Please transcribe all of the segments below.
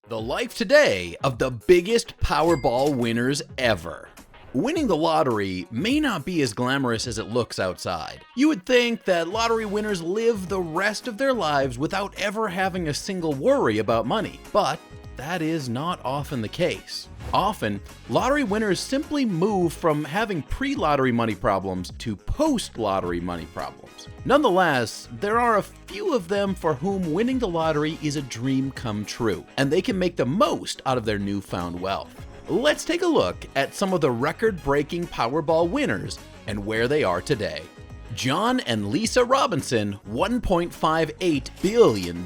The life today of the biggest Powerball winners ever. Winning the lottery may not be as glamorous as it looks outside. You would think that lottery winners live the rest of their lives without ever having a single worry about money, but that is not often the case. Often, lottery winners simply move from having pre-lottery money problems to post-lottery money problems. Nonetheless, there are a few of them for whom winning the lottery is a dream come true, and they can make the most out of their newfound wealth. Let's take a look at some of the record-breaking Powerball winners and where they are today. John and Lisa Robinson, $1.58 billion.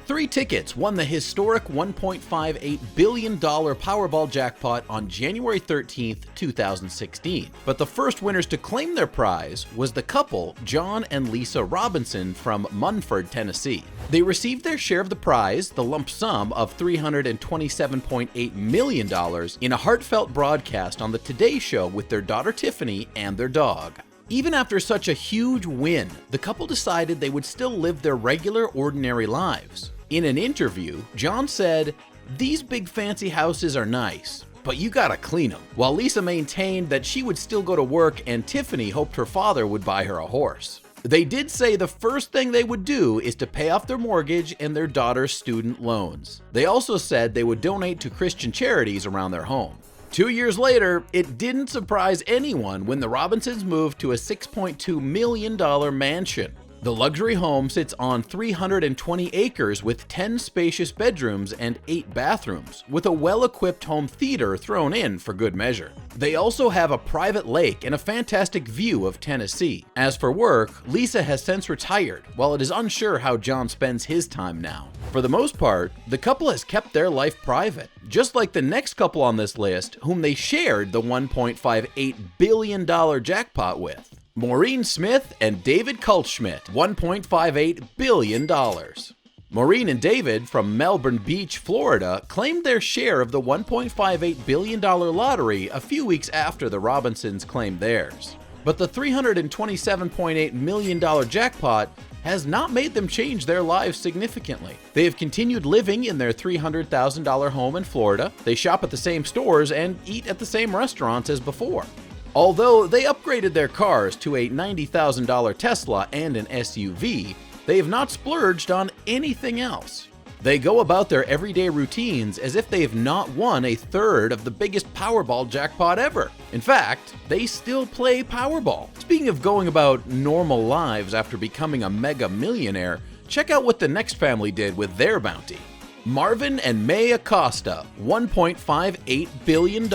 3 tickets won the historic $1.58 billion Powerball jackpot on January 13, 2016. But the first winners to claim their prize was the couple John and Lisa Robinson from Munford, Tennessee. They received their share of the prize, the lump sum of $327.8 million, in a heartfelt broadcast on the Today Show with their daughter Tiffany and their dog. Even after such a huge win, the couple decided they would still live their regular, ordinary lives. In an interview, John said, "These big fancy houses are nice, but you gotta clean them," while Lisa maintained that she would still go to work and Tiffany hoped her father would buy her a horse. They did say the first thing they would do is to pay off their mortgage and their daughter's student loans. They also said they would donate to Christian charities around their home. 2 years later, it didn't surprise anyone when the Robinsons moved to a $6.2 million mansion. The luxury home sits on 320 acres with 10 spacious bedrooms and 8 bathrooms, with a well-equipped home theater thrown in for good measure. They also have a private lake and a fantastic view of Tennessee. As for work, Lisa has since retired, while it is unsure how John spends his time now. For the most part, the couple has kept their life private, just like the next couple on this list, whom they shared the $1.58 billion jackpot with. Maureen Smith and David Kultschmidt, $1.58 billion. Maureen and David from Melbourne Beach, Florida, claimed their share of the $1.58 billion lottery a few weeks after the Robinsons claimed theirs. But the $327.8 million jackpot has not made them change their lives significantly. They have continued living in their $300,000 home in Florida, they shop at the same stores, and eat at the same restaurants as before. Although they upgraded their cars to a $90,000 Tesla and an SUV, they have not splurged on anything else. They go about their everyday routines as if they have not won a third of the biggest Powerball jackpot ever. In fact, they still play Powerball. Speaking of going about normal lives after becoming a mega millionaire, check out what the next family did with their bounty. Marvin and May ACOSTA, $1.58 billion.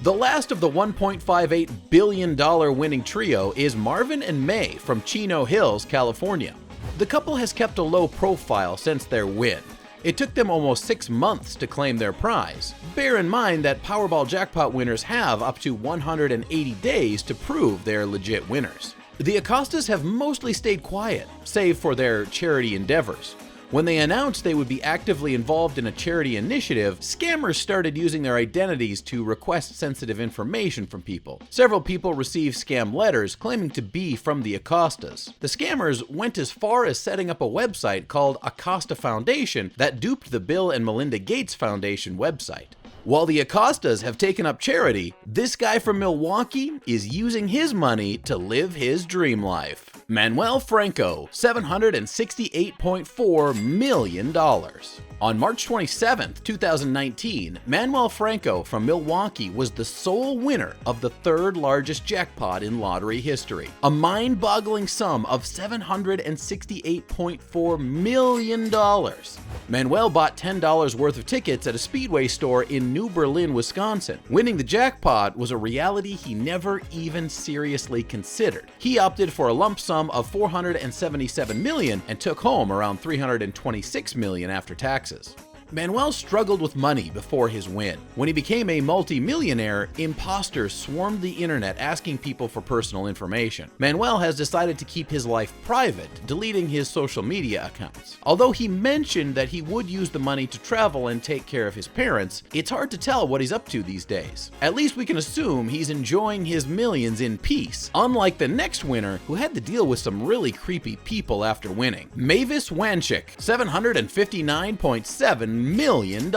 The last of the $1.58 billion winning trio is Marvin and May from Chino Hills, California. The couple has kept a low profile since their win. It took them almost 6 months to claim their prize. Bear in mind that Powerball jackpot winners have up to 180 days to prove they are legit winners. The Acostas have mostly stayed quiet, save for their charity endeavors. When they announced they would be actively involved in a charity initiative, scammers started using their identities to request sensitive information from people. Several people received scam letters claiming to be from the Acostas. The scammers went as far as setting up a website called ACOSTA Foundation that duped the Bill and Melinda Gates Foundation website. While the Acostas have taken up charity, this guy from Milwaukee is using his money to live his dream life. Manuel Franco, $768.4 million. On March 27, 2019, Manuel Franco from Milwaukee was the sole winner of the third largest jackpot in lottery history, a mind-boggling sum of $768.4 million. Manuel bought $10 worth of tickets at a Speedway store in New Berlin, Wisconsin. Winning the jackpot was a reality he never even seriously considered. He opted for a lump sum of $477 million and took home around $326 million after taxes. Manuel struggled with money before his win. When he became a multi-millionaire, imposters swarmed the internet asking people for personal information. Manuel has decided to keep his life private, deleting his social media accounts. Although he mentioned that he would use the money to travel and take care of his parents, it's hard to tell what he's up to these days. At least we can assume he's enjoying his millions in peace, unlike the next winner who had to deal with some really creepy people after winning. Mavis Wanczyk, $759.7 million.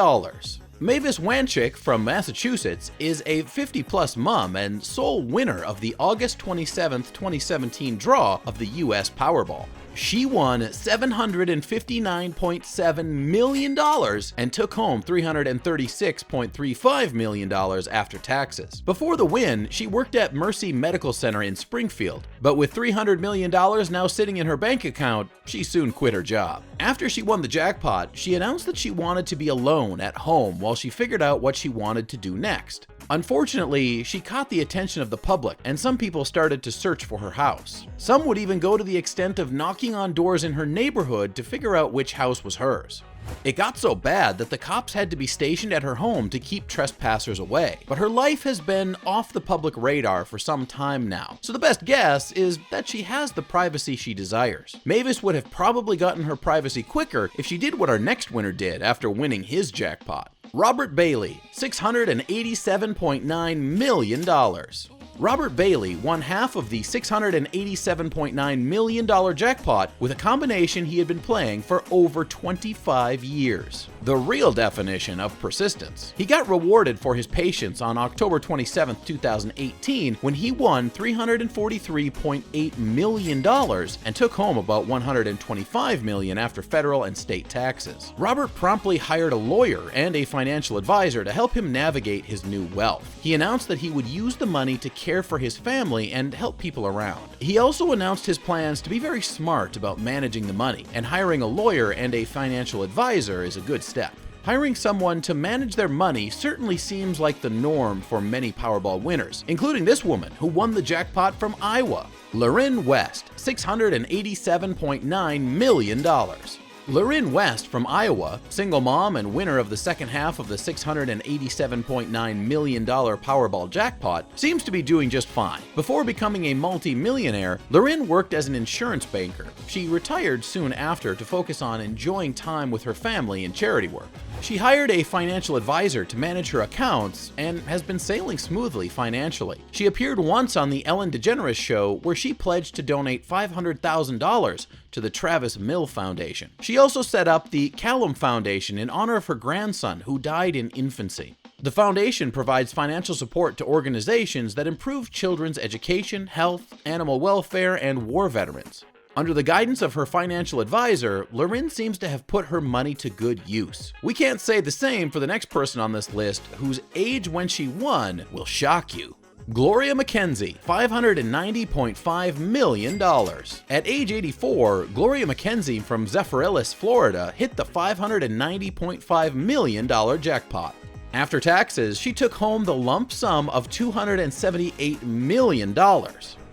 Mavis Wanczyk from Massachusetts is a 50-plus mom and sole winner of the August 27, 2017 draw of the U.S. Powerball. She won $759.7 million and took home $336.35 million after taxes. Before the win, she worked at Mercy Medical Center in Springfield, but with $300 million now sitting in her bank account, she soon quit her job. After she won the jackpot, she announced that she wanted to be alone at home while she figured out what she wanted to do next. Unfortunately, she caught the attention of the public, and some people started to search for her house. Some would even go to the extent of knocking on doors in her neighborhood to figure out which house was hers. It got so bad that the cops had to be stationed at her home to keep trespassers away. But her life has been off the public radar for some time now, so the best guess is that she has the privacy she desires. Mavis would have probably gotten her privacy quicker if she did what our next winner did after winning his jackpot. Robert Bailey, $687.9 million. Robert Bailey won half of the $687.9 million jackpot with a combination he had been playing for over 25 years. The real definition of persistence. He got rewarded for his patience on October 27, 2018, when he won $343.8 million and took home about $125 million after federal and state taxes. Robert promptly hired a lawyer and a financial advisor to help him navigate his new wealth. He announced that he would use the money to care for his family and help people around. He also announced his plans to be very smart about managing the money, and hiring a lawyer and a financial advisor is a good step. Hiring someone to manage their money certainly seems like the norm for many Powerball winners, including this woman who won the jackpot from Iowa. Lorin West, $687.9 million. Lorin West from Iowa, single mom and winner of the second half of the $687.9 million Powerball jackpot, seems to be doing just fine. Before becoming a multi-millionaire, Lorin worked as an insurance banker. She retired soon after to focus on enjoying time with her family and charity work. She hired a financial advisor to manage her accounts and has been sailing smoothly financially. She appeared once on the Ellen DeGeneres show where she pledged to donate $500,000 to the Travis Mill Foundation. She also set up the Callum Foundation in honor of her grandson who died in infancy. The foundation provides financial support to organizations that improve children's education, health, animal welfare, and war veterans. Under the guidance of her financial advisor, Lorin seems to have put her money to good use. We can't say the same for the next person on this list, whose age when she won will shock you. Gloria Mackenzie, $590.5 million. At age 84, Gloria Mackenzie from Zephyrhills, Florida, hit the $590.5 million jackpot. After taxes, she took home the lump sum of $278 million.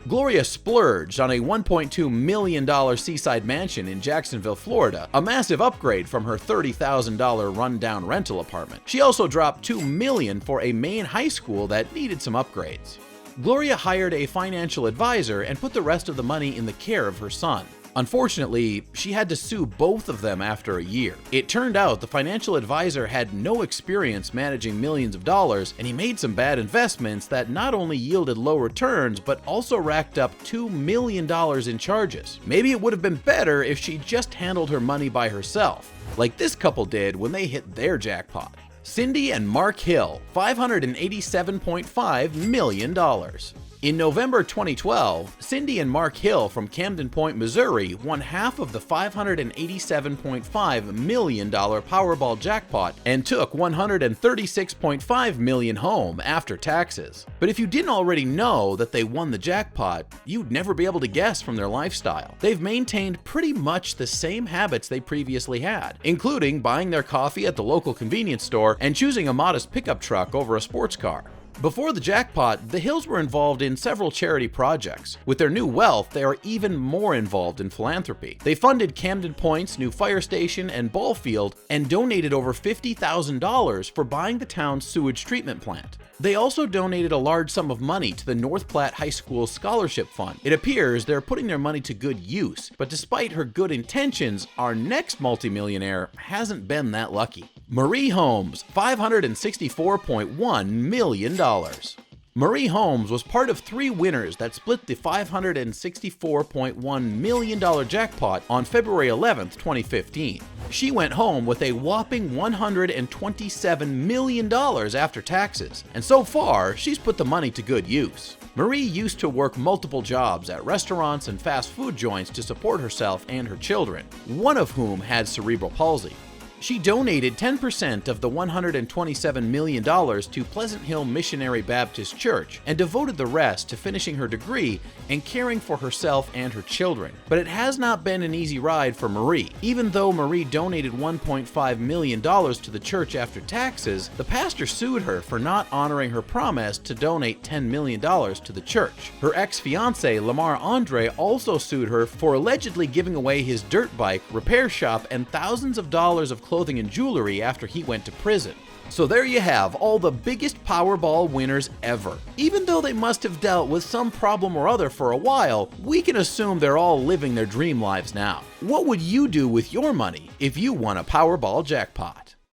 Gloria splurged on a $1.2 million seaside mansion in Jacksonville, Florida, a massive upgrade from her $30,000 rundown rental apartment. She also dropped $2 million for a Maine high school that needed some upgrades. Gloria hired a financial advisor and put the rest of the money in the care of her son. Unfortunately, she had to sue both of them after a year. It turned out the financial advisor had no experience managing millions of dollars, and he made some bad investments that not only yielded low returns, but also racked up $2 million in charges. Maybe it would have been better if she just handled her money by herself, like this couple did when they hit their jackpot. Cindy and Mark Hill, $587.5 million. In November 2012, Cindy and Mark Hill from Camden Point, Missouri won half of the $587.5 million Powerball jackpot and took $136.5 million home after taxes. But if you didn't already know that they won the jackpot, you'd never be able to guess from their lifestyle. They've maintained pretty much the same habits they previously had, including buying their coffee at the local convenience store and choosing a modest pickup truck over a sports car. Before the jackpot, the Hills were involved in several charity projects. With their new wealth, they are even more involved in philanthropy. They funded Camden Point's new fire station and ball field and donated over $50,000 for buying the town's sewage treatment plant. They also donated a large sum of money to the North Platte High School Scholarship Fund. It appears they're putting their money to good use, but despite her good intentions, our next multimillionaire hasn't been that lucky. Marie Holmes, $564.1 million. Marie Holmes was part of 3 winners that split the $564.1 million jackpot on February 11, 2015. She went home with a whopping $127 million after taxes, and so far, she's put the money to good use. Marie used to work multiple jobs at restaurants and fast food joints to support herself and her children, one of whom had cerebral palsy. She donated 10% of the $127 million to Pleasant Hill Missionary Baptist Church and devoted the rest to finishing her degree and caring for herself and her children. But it has not been an easy ride for Marie. Even though Marie donated $1.5 million to the church after taxes, the pastor sued her for not honoring her promise to donate $10 million to the church. Her ex-fiancé, Lamar Andre, also sued her for allegedly giving away his dirt bike, repair shop, and thousands of dollars of clothing and jewelry after he went to prison. So there you have all the biggest Powerball winners ever. Even though they must have dealt with some problem or other for a while, we can assume they're all living their dream lives now. What would you do with your money if you won a Powerball jackpot?